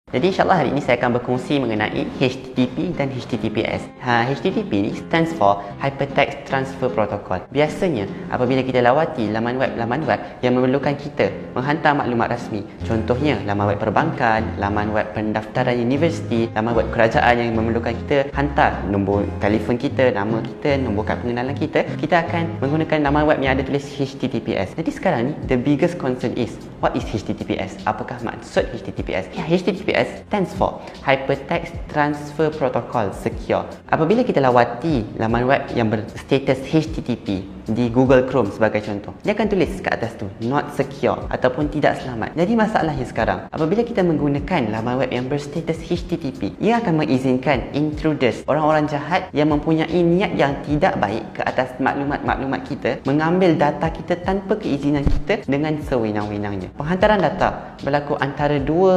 Jadi insyaAllah hari ini saya akan berkongsi mengenai HTTP dan HTTPS. HTTP ni stands for Hypertext Transfer Protocol. Biasanya apabila kita lawati laman web yang memerlukan kita menghantar maklumat rasmi, contohnya laman web perbankan, laman web pendaftaran universiti, laman web kerajaan yang memerlukan kita hantar nombor telefon kita, nama kita, nombor kad pengenalan kita, kita akan menggunakan laman web yang ada tulis HTTPS. Jadi sekarang ni the biggest concern is, what is HTTPS? Apakah maksud HTTPS? HTTPS stands for Hypertext Transfer Protocol Secure. Apabila kita lawati laman web yang berstatus HTTP di Google Chrome sebagai contoh, dia akan tulis kat atas tu not secure ataupun tidak selamat. Jadi masalahnya sekarang, apabila kita menggunakan laman web yang berstatus HTTP, ia akan mengizinkan intruders, orang-orang jahat yang mempunyai niat yang tidak baik ke atas maklumat-maklumat kita, mengambil data kita tanpa keizinan kita dengan sewenang-wenangnya. Penghantaran data berlaku antara dua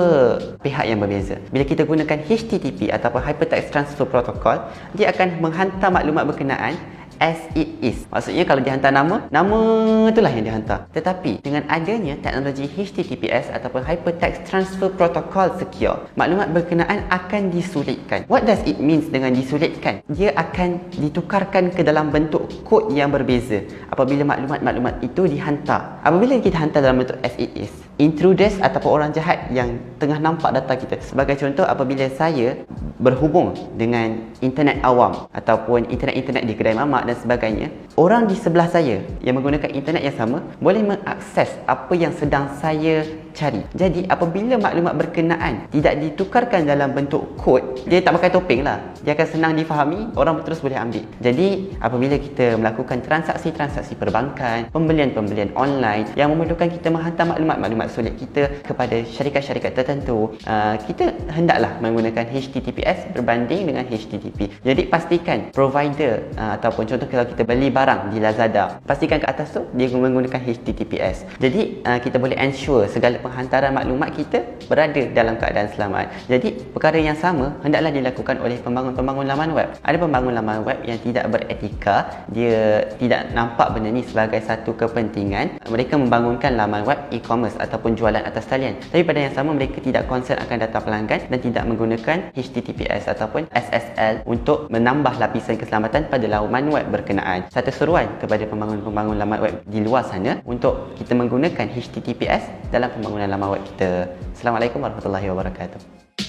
pihak yang berbeza. Bila kita gunakan HTTP ataupun Hypertext Transfer Protocol, dia akan menghantar maklumat berkenaan as it is. Maksudnya kalau dihantar nama itulah yang dihantar. Tetapi dengan adanya teknologi HTTPS ataupun Hypertext Transfer Protocol Secure, maklumat berkenaan akan disulitkan. What does it means dengan disulitkan? Dia akan ditukarkan ke dalam bentuk kod yang berbeza apabila maklumat-maklumat itu dihantar. Apabila kita hantar dalam bentuk as it is, intruders ataupun orang jahat yang tengah nampak data kita, sebagai contoh apabila saya berhubung dengan internet awam ataupun internet di kedai mamak dan sebagainya, orang di sebelah saya yang menggunakan internet yang sama boleh mengakses apa yang sedang saya cari. Jadi apabila maklumat berkenaan tidak ditukarkan dalam bentuk kod, dia tak pakai topeng lah, dia akan senang difahami, orang terus boleh ambil. Jadi apabila kita melakukan transaksi-transaksi perbankan, pembelian-pembelian online yang memerlukan kita menghantar maklumat sulit kita kepada syarikat-syarikat tertentu, kita hendaklah menggunakan HTTPS berbanding dengan HTTP. Jadi pastikan provider ataupun contoh kalau kita beli barang di Lazada, pastikan ke atas tu dia menggunakan HTTPS. Jadi kita boleh ensure segala penghantaran maklumat kita berada dalam keadaan selamat. Jadi perkara yang sama hendaklah dilakukan oleh pembangun laman web. Ada pembangun laman web yang tidak beretika, dia tidak nampak benda ni sebagai satu kepentingan. Mereka membangunkan laman web e-commerce ataupun jualan atas talian. Tapi pada yang sama mereka tidak concern akan data pelanggan dan tidak menggunakan HTTPS ataupun SSL untuk menambah lapisan keselamatan pada laman web berkenaan. Satu seruan kepada pembangun laman web di luar sana untuk kita menggunakan HTTPS dalam pembangunan laman web kita. Assalamualaikum warahmatullahi wabarakatuh.